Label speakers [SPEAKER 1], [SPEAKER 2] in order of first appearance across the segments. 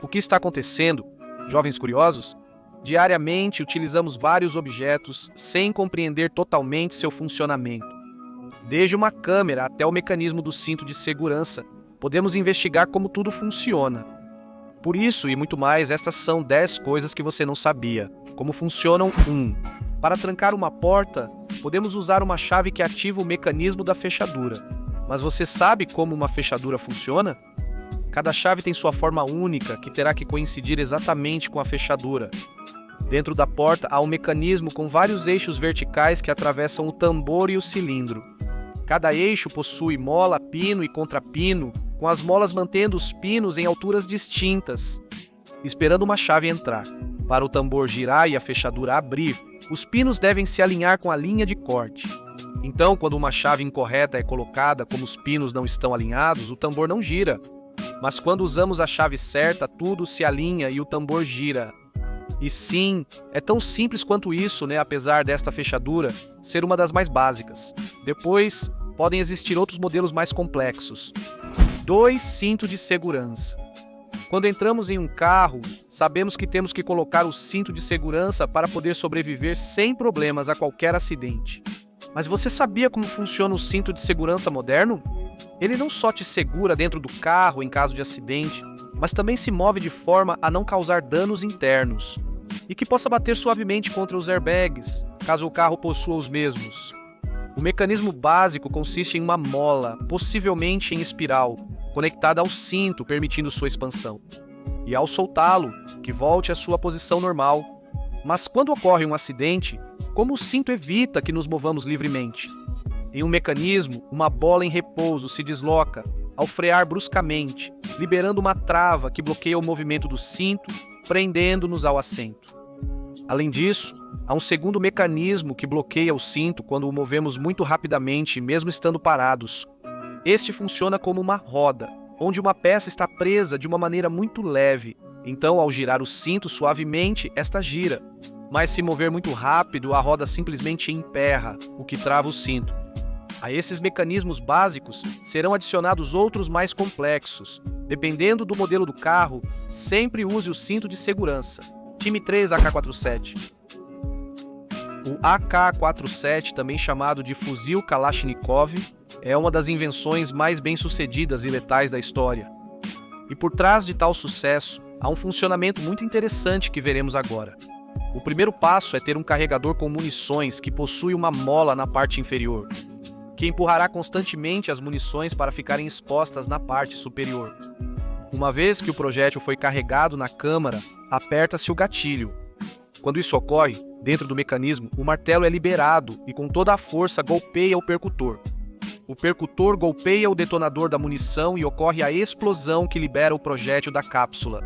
[SPEAKER 1] O que está acontecendo, jovens curiosos? Diariamente utilizamos vários objetos sem compreender totalmente seu funcionamento. Desde uma câmera até o mecanismo do cinto de segurança, podemos investigar como tudo funciona. Por isso e muito mais, estas são 10 coisas que você não sabia. Como funcionam 1. Para trancar uma porta, podemos usar uma chave que ativa o mecanismo da fechadura. Mas você sabe como uma fechadura funciona? Cada chave tem sua forma única, que terá que coincidir exatamente com a fechadura. Dentro da porta há um mecanismo com vários eixos verticais que atravessam o tambor e o cilindro. Cada eixo possui mola, pino e contrapino, com as molas mantendo os pinos em alturas distintas, esperando uma chave entrar. Para o tambor girar e a fechadura abrir, os pinos devem se alinhar com a linha de corte. Então, quando uma chave incorreta é colocada, como os pinos não estão alinhados, o tambor não gira. Mas quando usamos a chave certa, tudo se alinha e o tambor gira. E sim, é tão simples quanto isso, né? Apesar desta fechadura ser uma das mais básicas. Depois, podem existir outros modelos mais complexos. 2. Cinto de segurança. Quando entramos em um carro, sabemos que temos que colocar o cinto de segurança para poder sobreviver sem problemas a qualquer acidente. Mas você sabia como funciona o cinto de segurança moderno? Ele não só te segura dentro do carro em caso de acidente, mas também se move de forma a não causar danos internos e que possa bater suavemente contra os airbags, caso o carro possua os mesmos. O mecanismo básico consiste em uma mola, possivelmente em espiral, conectada ao cinto, permitindo sua expansão. E ao soltá-lo, que volte à sua posição normal. Mas quando ocorre um acidente, como o cinto evita que nos movamos livremente? Em um mecanismo, uma bola em repouso se desloca ao frear bruscamente, liberando uma trava que bloqueia o movimento do cinto, prendendo-nos ao assento. Além disso, há um segundo mecanismo que bloqueia o cinto quando o movemos muito rapidamente, mesmo estando parados. Este funciona como uma roda, onde uma peça está presa de uma maneira muito leve. Então, ao girar o cinto suavemente, esta gira. Mas se mover muito rápido, a roda simplesmente emperra, o que trava o cinto. A esses mecanismos básicos serão adicionados outros mais complexos. Dependendo do modelo do carro, sempre use o cinto de segurança. Time 3 AK-47. O AK-47, também chamado de fuzil Kalashnikov, é uma das invenções mais bem-sucedidas e letais da história. E por trás de tal sucesso, há um funcionamento muito interessante que veremos agora. O primeiro passo é ter um carregador com munições que possui uma mola na parte inferior, que empurrará constantemente as munições para ficarem expostas na parte superior. Uma vez que o projétil foi carregado na câmara, aperta-se o gatilho. Quando isso ocorre, dentro do mecanismo, o martelo é liberado e com toda a força golpeia o percutor. O percutor golpeia o detonador da munição e ocorre a explosão que libera o projétil da cápsula.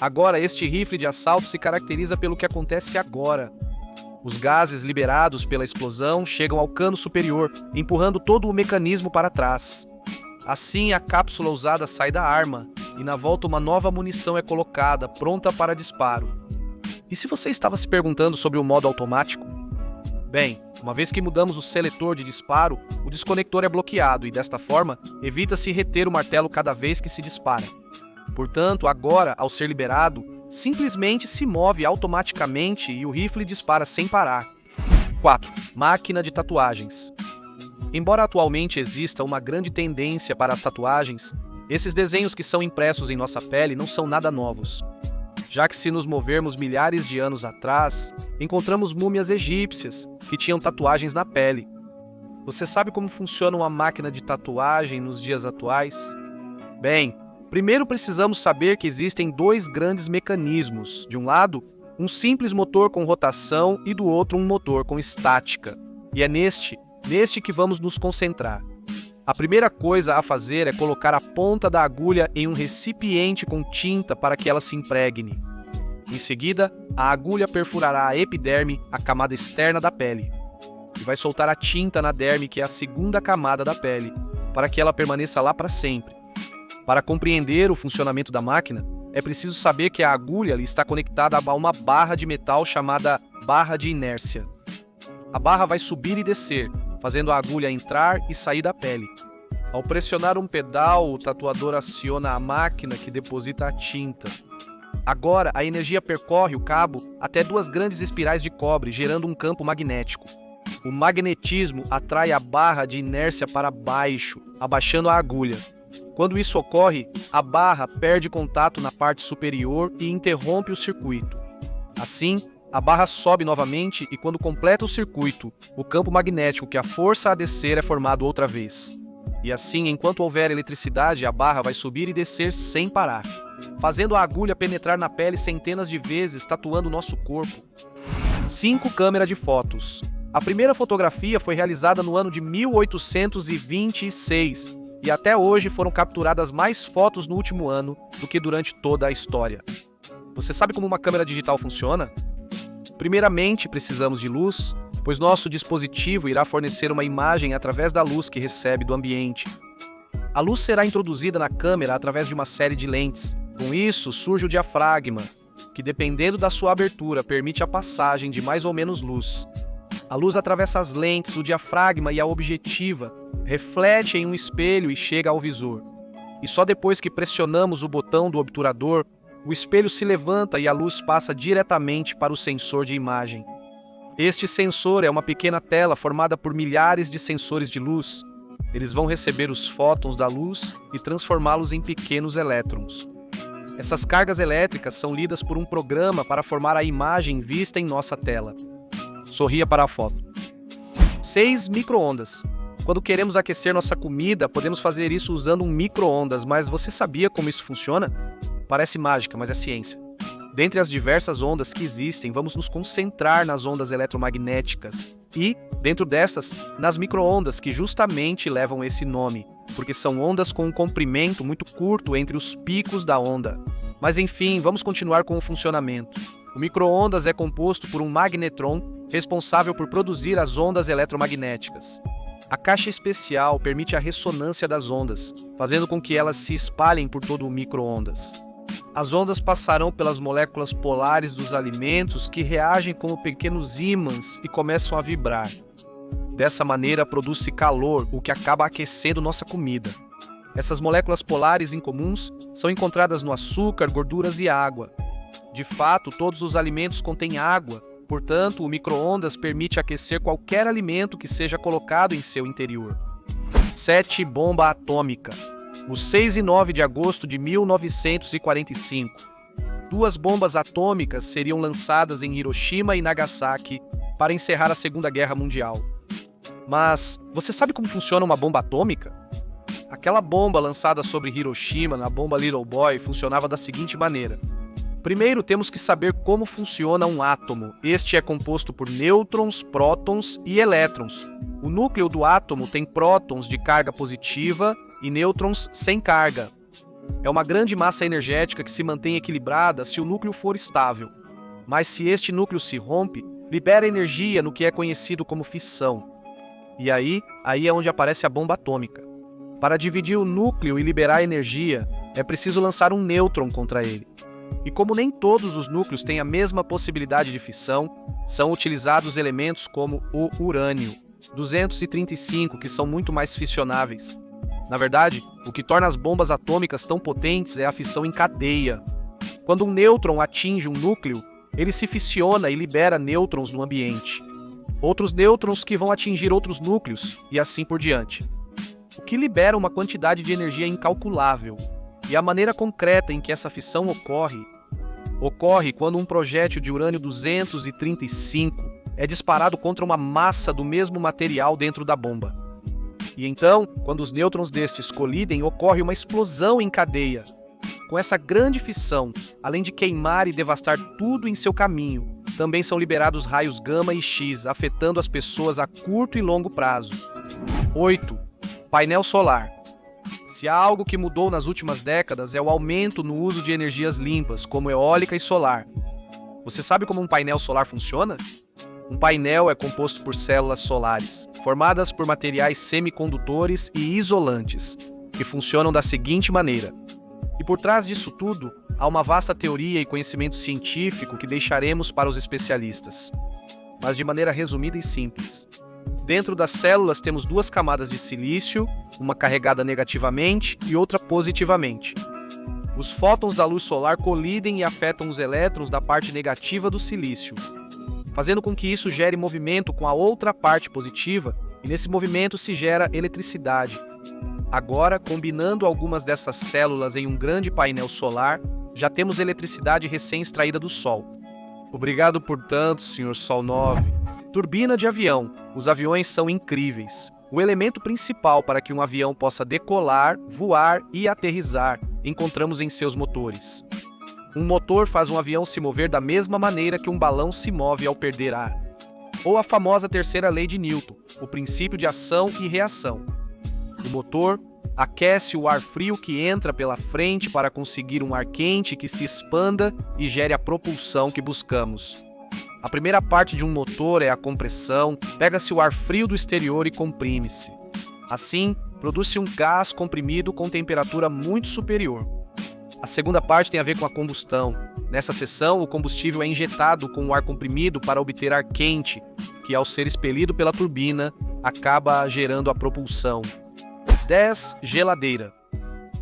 [SPEAKER 1] Agora, este rifle de assalto se caracteriza pelo que acontece agora. Os gases liberados pela explosão chegam ao cano superior, empurrando todo o mecanismo para trás. Assim, a cápsula usada sai da arma e na volta uma nova munição é colocada, pronta para disparo. E se você estava se perguntando sobre o modo automático? Bem, uma vez que mudamos o seletor de disparo, o desconector é bloqueado e, desta forma, evita-se reter o martelo cada vez que se dispara. Portanto, agora, ao ser liberado, simplesmente se move automaticamente e o rifle dispara sem parar. 4. Máquina de tatuagens. Embora atualmente exista uma grande tendência para as tatuagens, esses desenhos que são impressos em nossa pele não são nada novos. Já que se nos movermos milhares de anos atrás, encontramos múmias egípcias que tinham tatuagens na pele. Você sabe como funciona uma máquina de tatuagem nos dias atuais? Bem, primeiro precisamos saber que existem 2 grandes mecanismos. De um lado, um simples motor com rotação e do outro um motor com estática. E é neste que vamos nos concentrar. A primeira coisa a fazer é colocar a ponta da agulha em um recipiente com tinta para que ela se impregne. Em seguida, a agulha perfurará a epiderme, a camada externa da pele, e vai soltar a tinta na derme, que é a segunda camada da pele, para que ela permaneça lá para sempre. Para compreender o funcionamento da máquina, é preciso saber que a agulha está conectada a uma barra de metal chamada barra de inércia. A barra vai subir e descer, fazendo a agulha entrar e sair da pele. Ao pressionar um pedal, o tatuador aciona a máquina que deposita a tinta. Agora, a energia percorre o cabo até duas grandes espirais de cobre, gerando um campo magnético. O magnetismo atrai a barra de inércia para baixo, abaixando a agulha. Quando isso ocorre, a barra perde contato na parte superior e interrompe o circuito. Assim, a barra sobe novamente e quando completa o circuito, o campo magnético que a força a descer é formado outra vez. E assim, enquanto houver eletricidade, a barra vai subir e descer sem parar, fazendo a agulha penetrar na pele centenas de vezes, tatuando nosso corpo. 5. Câmera de fotos. A primeira fotografia foi realizada no ano de 1826 e até hoje foram capturadas mais fotos no último ano do que durante toda a história. Você sabe como uma câmera digital funciona? Primeiramente, precisamos de luz, pois nosso dispositivo irá fornecer uma imagem através da luz que recebe do ambiente. A luz será introduzida na câmera através de uma série de lentes. Com isso, surge o diafragma, que dependendo da sua abertura, permite a passagem de mais ou menos luz. A luz atravessa as lentes, o diafragma e a objetiva, reflete em um espelho e chega ao visor. E só depois que pressionamos o botão do obturador, o espelho se levanta e a luz passa diretamente para o sensor de imagem. Este sensor é uma pequena tela formada por milhares de sensores de luz. Eles vão receber os fótons da luz e transformá-los em pequenos elétrons. Essas cargas elétricas são lidas por um programa para formar a imagem vista em nossa tela. Sorria para a foto. 6. Micro-ondas. Quando queremos aquecer nossa comida, podemos fazer isso usando um micro-ondas, mas você sabia como isso funciona? Parece mágica, mas é ciência. Dentre as diversas ondas que existem, vamos nos concentrar nas ondas eletromagnéticas e, dentro destas, nas micro-ondas, que justamente levam esse nome, porque são ondas com um comprimento muito curto entre os picos da onda. Mas enfim, vamos continuar com o funcionamento. O micro-ondas é composto por um magnetron responsável por produzir as ondas eletromagnéticas. A caixa especial permite a ressonância das ondas, fazendo com que elas se espalhem por todo o micro-ondas. As ondas passarão pelas moléculas polares dos alimentos que reagem como pequenos ímãs e começam a vibrar. Dessa maneira, produz-se calor, o que acaba aquecendo nossa comida. Essas moléculas polares incomuns são encontradas no açúcar, gorduras e água. De fato, todos os alimentos contêm água, portanto, o micro-ondas permite aquecer qualquer alimento que seja colocado em seu interior. 7. Bomba atômica. Os 6 e 9 de agosto de 1945, duas bombas atômicas seriam lançadas em Hiroshima e Nagasaki para encerrar a Segunda Guerra Mundial. Mas você sabe como funciona uma bomba atômica? Aquela bomba lançada sobre Hiroshima na bomba Little Boy funcionava da seguinte maneira. Primeiro, temos que saber como funciona um átomo. Este é composto por nêutrons, prótons e elétrons. O núcleo do átomo tem prótons de carga positiva e nêutrons sem carga. É uma grande massa energética que se mantém equilibrada se o núcleo for estável. Mas se este núcleo se rompe, libera energia no que é conhecido como fissão. E aí é onde aparece a bomba atômica. Para dividir o núcleo e liberar energia, é preciso lançar um nêutron contra ele. E como nem todos os núcleos têm a mesma possibilidade de fissão, são utilizados elementos como o urânio, 235, que são muito mais fissionáveis. Na verdade, o que torna as bombas atômicas tão potentes é a fissão em cadeia. Quando um nêutron atinge um núcleo, ele se fissiona e libera nêutrons no ambiente. Outros nêutrons que vão atingir outros núcleos, e assim por diante. O que libera uma quantidade de energia incalculável. E a maneira concreta em que essa fissão ocorre quando um projétil de urânio 235 é disparado contra uma massa do mesmo material dentro da bomba. E então, quando os nêutrons destes colidem, ocorre uma explosão em cadeia. Com essa grande fissão, além de queimar e devastar tudo em seu caminho, também são liberados raios gama e X, afetando as pessoas a curto e longo prazo. 8. Painel solar. Se há algo que mudou nas últimas décadas é o aumento no uso de energias limpas, como eólica e solar. Você sabe como um painel solar funciona? Um painel é composto por células solares, formadas por materiais semicondutores e isolantes, que funcionam da seguinte maneira. E por trás disso tudo, há uma vasta teoria e conhecimento científico que deixaremos para os especialistas. Mas de maneira resumida e simples. Dentro das células temos duas camadas de silício, uma carregada negativamente e outra positivamente. Os fótons da luz solar colidem e afetam os elétrons da parte negativa do silício, fazendo com que isso gere movimento com a outra parte positiva, e nesse movimento se gera eletricidade. Agora, combinando algumas dessas células em um grande painel solar, já temos eletricidade recém-extraída do Sol. Obrigado, portanto, Sr. Sol 9. Turbina de avião. Os aviões são incríveis. O elemento principal para que um avião possa decolar, voar e aterrissar encontramos em seus motores. Um motor faz um avião se mover da mesma maneira que um balão se move ao perder ar. Ou a famosa terceira lei de Newton, o princípio de ação e reação. O motor aquece o ar frio que entra pela frente para conseguir um ar quente que se expanda e gere a propulsão que buscamos. A primeira parte de um motor é a compressão, pega-se o ar frio do exterior e comprime-se. Assim, produz-se um gás comprimido com temperatura muito superior. A segunda parte tem a ver com a combustão. Nessa seção, o combustível é injetado com o ar comprimido para obter ar quente, que ao ser expelido pela turbina, acaba gerando a propulsão. 10. Geladeira.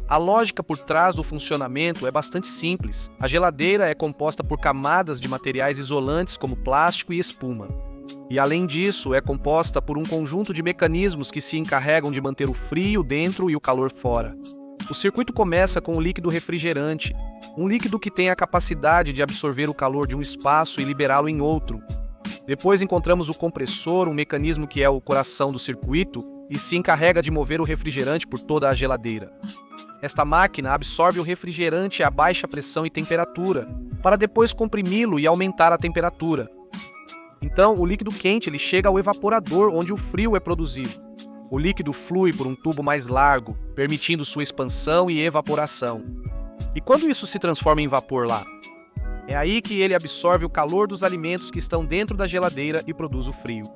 [SPEAKER 1] A lógica por trás do funcionamento é bastante simples. A geladeira é composta por camadas de materiais isolantes como plástico e espuma. E além disso, é composta por um conjunto de mecanismos que se encarregam de manter o frio dentro e o calor fora. O circuito começa com o líquido refrigerante, um líquido que tem a capacidade de absorver o calor de um espaço e liberá-lo em outro. Depois encontramos o compressor, um mecanismo que é o coração do circuito e se encarrega de mover o refrigerante por toda a geladeira. Esta máquina absorve o refrigerante a baixa pressão e temperatura, para depois comprimi-lo e aumentar a temperatura. Então, o líquido quente ele chega ao evaporador, onde o frio é produzido. O líquido flui por um tubo mais largo, permitindo sua expansão e evaporação. E quando isso se transforma em vapor lá? É aí que ele absorve o calor dos alimentos que estão dentro da geladeira e produz o frio.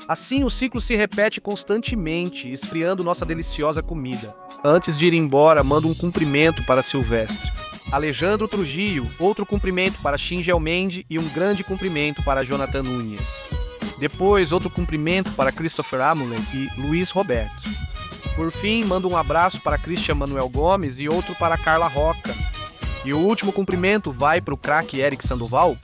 [SPEAKER 1] Assim, o ciclo se repete constantemente, esfriando nossa deliciosa comida. Antes de ir embora, mando um cumprimento para Silvestre. Alejandro Trujillo, outro cumprimento para Shingel Mendes e um grande cumprimento para Jonathan Nunes. Depois, outro cumprimento para Christopher Amulet e Luiz Roberto. Por fim, mando um abraço para Christian Manuel Gomes e outro para Carla Roca. E o último cumprimento vai para o craque Eric Sandoval,